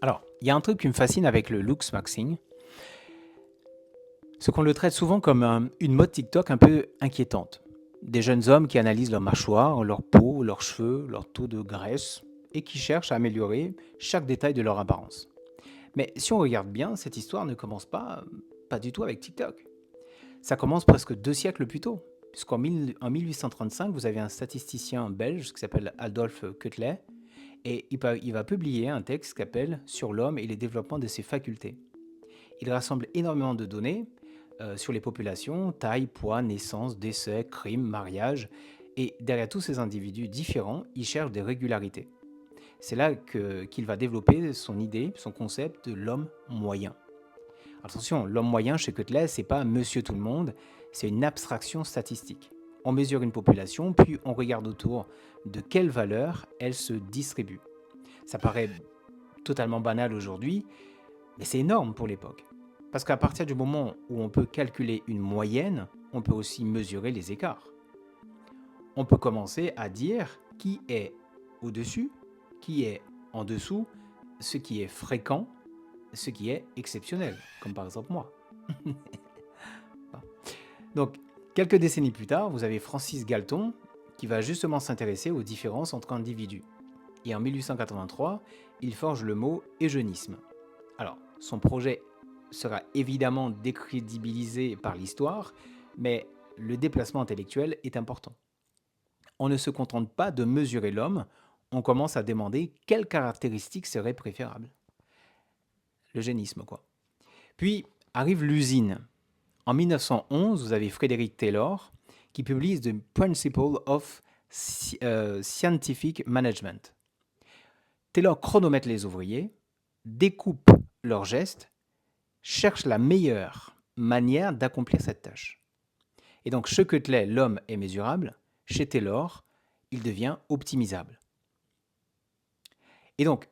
Alors, il y a un truc qui me fascine avec le looksmaxing, c'est qu'on le traite souvent comme une mode TikTok un peu inquiétante. Des jeunes hommes qui analysent leur mâchoire, leur peau, leurs cheveux, leur taux de graisse, et qui cherchent à améliorer chaque détail de leur apparence. Mais si on regarde bien, cette histoire ne commence pas du tout avec TikTok. Ça commence presque 2 siècles plus tôt, en 1835, vous avez un statisticien belge qui s'appelle Adolphe Quetelet, et il va publier un texte qui s'appelle Sur l'homme et les développements de ses facultés. Il rassemble énormément de données sur les populations, taille, poids, naissance, décès, crime, mariage, et derrière tous ces individus différents, il cherche des régularités. C'est là qu'il va développer son idée, son concept de l'homme moyen. Attention, l'homme moyen chez Cutler, c'est pas monsieur tout le monde, c'est une abstraction statistique. On mesure une population, puis on regarde autour de quelle valeur elle se distribue. Ça paraît totalement banal aujourd'hui, mais c'est énorme pour l'époque. Parce qu'à partir du moment où on peut calculer une moyenne, on peut aussi mesurer les écarts. On peut commencer à dire qui est au-dessus, qui est en dessous, ce qui est fréquent, ce qui est exceptionnel, comme par exemple moi. Donc, quelques décennies plus tard, vous avez Francis Galton qui va justement s'intéresser aux différences entre individus. Et en 1883, il forge le mot eugénisme. Alors, son projet sera évidemment décrédibilisé par l'histoire, mais le déplacement intellectuel est important. On ne se contente pas de mesurer l'homme, on commence à demander quelles caractéristiques seraient préférables. L'eugénisme, quoi. Puis arrive l'usine. En 1911, vous avez Frédéric Taylor qui publie The Principle of Scientific Management. Taylor chronomètre les ouvriers, découpe leurs gestes, cherche la meilleure manière d'accomplir cette tâche. Et donc, chez Quetelet, l'homme est mesurable, chez Taylor, il devient optimisable. Et donc,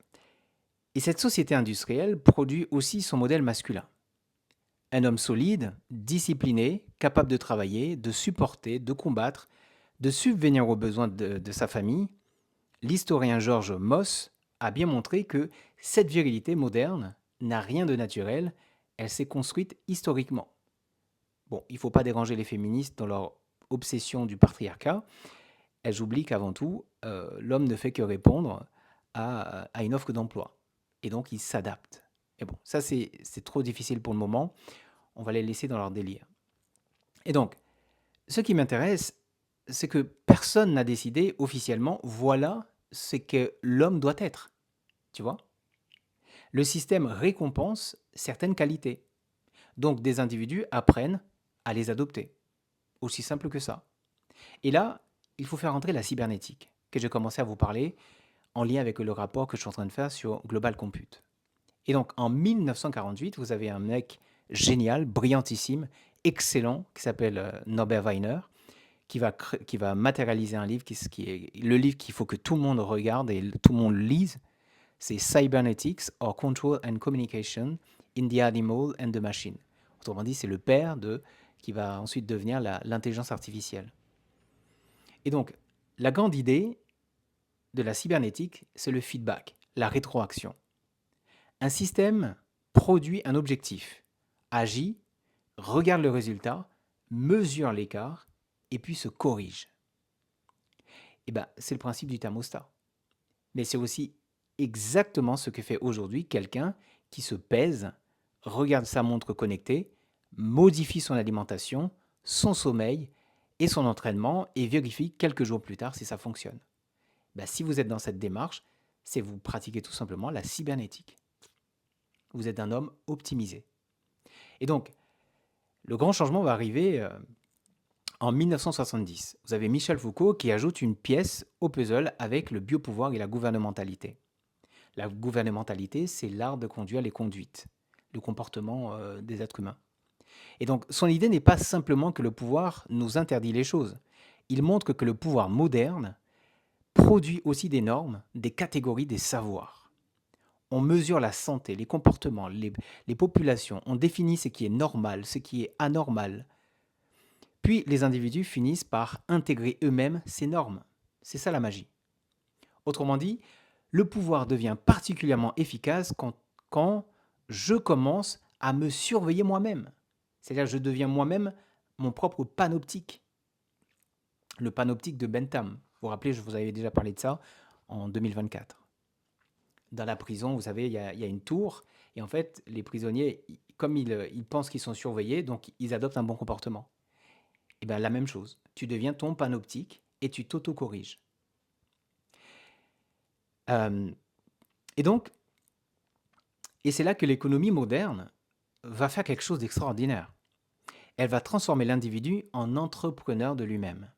cette société industrielle produit aussi son modèle masculin. Un homme solide, discipliné, capable de travailler, de supporter, de combattre, de subvenir aux besoins de sa famille. L'historien George Moss a bien montré que cette virilité moderne n'a rien de naturel, elle s'est construite historiquement. Bon, il ne faut pas déranger les féministes dans leur obsession du patriarcat. Elles oublient qu'avant tout, l'homme ne fait que répondre à une offre d'emploi. Et donc, il s'adapte. Et bon, ça, c'est trop difficile pour le moment. On va les laisser dans leur délire. Et donc, ce qui m'intéresse, c'est que personne n'a décidé officiellement, voilà ce que l'homme doit être. Tu vois? Le système récompense certaines qualités. Donc, des individus apprennent à les adopter. Aussi simple que ça. Et là, il faut faire entrer la cybernétique, que j'ai commencé à vous parler en lien avec le rapport que je suis en train de faire sur Global Compute. Et donc, en 1948, vous avez un mec génial, brillantissime, excellent, qui s'appelle Norbert Wiener, qui va matérialiser un livre qui est le livre qu'il faut que tout le monde regarde et tout le monde lise. C'est Cybernetics or Control and Communication in the Animal and the Machine. Autrement dit, c'est le père qui va ensuite devenir l'intelligence artificielle. Et donc, la grande idée de la cybernétique, c'est le feedback, la rétroaction. Un système produit un objectif, agit, regarde le résultat, mesure l'écart et puis se corrige. Et ben, c'est le principe du thermostat. Mais c'est aussi exactement ce que fait aujourd'hui quelqu'un qui se pèse, regarde sa montre connectée, modifie son alimentation, son sommeil et son entraînement et vérifie quelques jours plus tard si ça fonctionne. Ben, si vous êtes dans cette démarche, c'est vous pratiquez tout simplement la cybernétique. Vous êtes un homme optimisé. Et donc, le grand changement va arriver en 1970. Vous avez Michel Foucault qui ajoute une pièce au puzzle avec le biopouvoir et la gouvernementalité. La gouvernementalité, c'est l'art de conduire les conduites, le comportement des êtres humains. Et donc, son idée n'est pas simplement que le pouvoir nous interdit les choses. Il montre que le pouvoir moderne produit aussi des normes, des catégories, des savoirs. On mesure la santé, les comportements, les populations, on définit ce qui est normal, ce qui est anormal. Puis les individus finissent par intégrer eux-mêmes ces normes. C'est ça la magie. Autrement dit, Le pouvoir devient particulièrement efficace quand je commence à me surveiller moi-même. C'est-à-dire je deviens moi-même mon propre panoptique. Le panoptique de Bentham. Vous vous rappelez, je vous avais déjà parlé de ça en 2024. Dans la prison, vous savez, il y a une tour, et en fait, les prisonniers, comme ils pensent qu'ils sont surveillés, donc ils adoptent un bon comportement. Et bien la même chose, tu deviens ton panoptique et tu t'auto-corriges. Euh, et donc, et c'est là que l'économie moderne va faire quelque chose d'extraordinaire. Elle va transformer l'individu en entrepreneur de lui-même.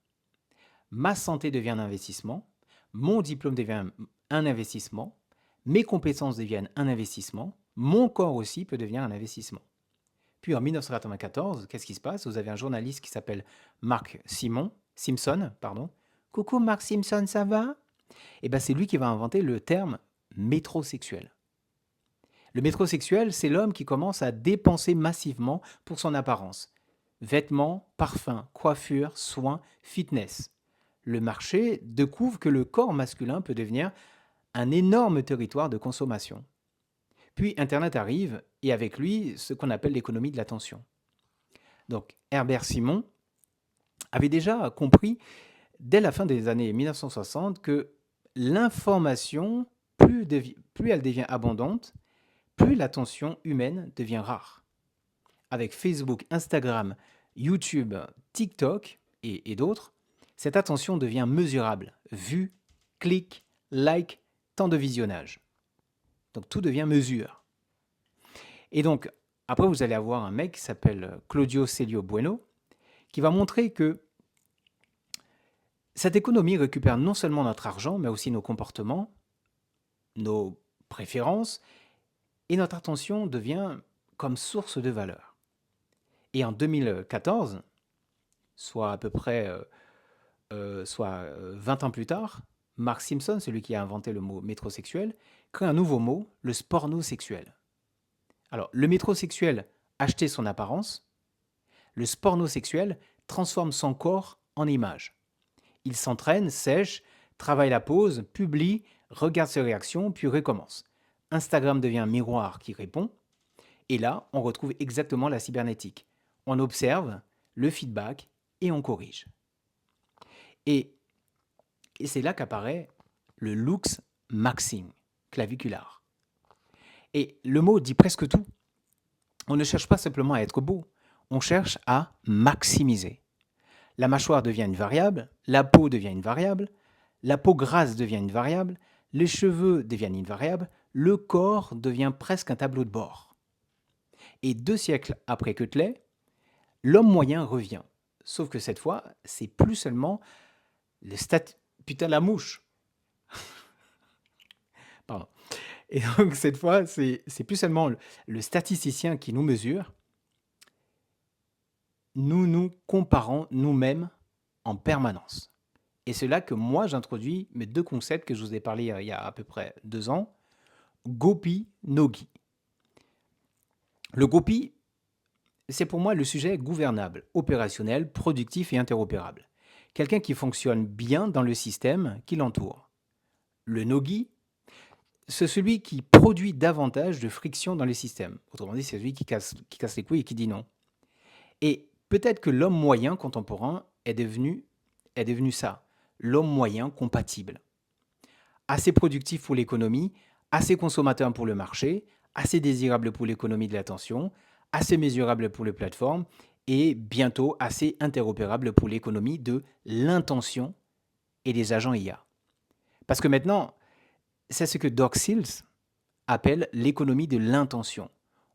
Ma santé devient un investissement, mon diplôme devient un investissement, mes compétences deviennent un investissement, mon corps aussi peut devenir un investissement. Puis en 1994, qu'est-ce qui se passe? Vous avez un journaliste qui s'appelle Mark Simpson. Coucou Mark Simpson, ça va? Et bien c'est lui qui va inventer le terme métrosexuel. Le métrosexuel, c'est l'homme qui commence à dépenser massivement pour son apparence. Vêtements, parfums, coiffure, soins, fitness. Le marché découvre que le corps masculin peut devenir un énorme territoire de consommation. Puis Internet arrive et avec lui ce qu'on appelle l'économie de l'attention. Donc Herbert Simon avait déjà compris dès la fin des années 1960 que l'information, plus elle devient abondante, plus l'attention humaine devient rare. Avec Facebook, Instagram, YouTube, TikTok et d'autres, cette attention devient mesurable. Vue, clic, like, temps de visionnage. Donc tout devient mesure. Et donc, après, vous allez avoir un mec qui s'appelle Claudio Celio Bueno, qui va montrer que cette économie récupère non seulement notre argent, mais aussi nos comportements, nos préférences, et notre attention devient comme source de valeur. Et en 2014, soit à peu près 20 ans plus tard, Mark Simpson, celui qui a inventé le mot métrosexuel, crée un nouveau mot, le spornosexuel. Alors, le métrosexuel achetait son apparence, le spornosexuel transforme son corps en image. Il s'entraîne, sèche, travaille la pose, publie, regarde ses réactions, puis recommence. Instagram devient un miroir qui répond, et là, on retrouve exactement la cybernétique. On observe le feedback et on corrige. Et c'est là qu'apparaît le lux maxing, claviculaire. Et le mot dit presque tout. On ne cherche pas simplement à être beau, on cherche à maximiser. La mâchoire devient une variable, la peau devient une variable, la peau grasse devient une variable, les cheveux deviennent une variable, le corps devient presque un tableau de bord. Et 2 siècles après Quetelet, l'homme moyen revient. Sauf que cette fois, c'est plus seulement le putain, la mouche. Pardon. Et donc cette fois, c'est plus seulement le statisticien qui nous mesure. Nous nous comparons nous-mêmes en permanence. Et c'est là que moi, j'introduis mes 2 concepts que je vous ai parlé il y a à peu près 2 ans, Gopi, Nogi. Le Gopi, c'est pour moi le sujet gouvernable, opérationnel, productif et interopérable. Quelqu'un qui fonctionne bien dans le système qui l'entoure. Le Nogi, c'est celui qui produit davantage de friction dans les systèmes. Autrement dit, c'est celui qui casse les couilles et qui dit non. Et peut-être que l'homme moyen contemporain est devenu ça, l'homme moyen compatible. Assez productif pour l'économie, assez consommateur pour le marché, assez désirable pour l'économie de l'attention, assez mesurable pour les plateformes et bientôt assez interopérable pour l'économie de l'intention et des agents IA. Parce que maintenant, c'est ce que Doc Seals appelle l'économie de l'intention.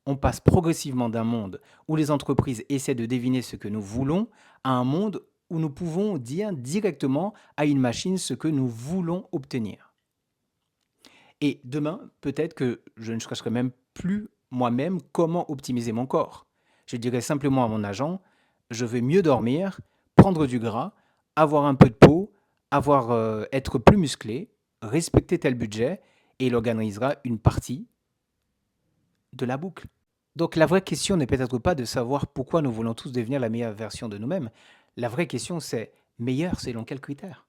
On passe progressivement d'un monde où les entreprises essaient de deviner ce que nous voulons à un monde où nous pouvons dire directement à une machine ce que nous voulons obtenir. Et demain, peut-être que je ne chercherai même plus moi-même comment optimiser mon corps. Je dirai simplement à mon agent, je veux mieux dormir, prendre du gras, avoir un peu de peau, être plus musclé, respecter tel budget, et il organisera une partie de la boucle. Donc la vraie question n'est peut-être pas de savoir pourquoi nous voulons tous devenir la meilleure version de nous-mêmes. La vraie question c'est meilleur selon quels critères?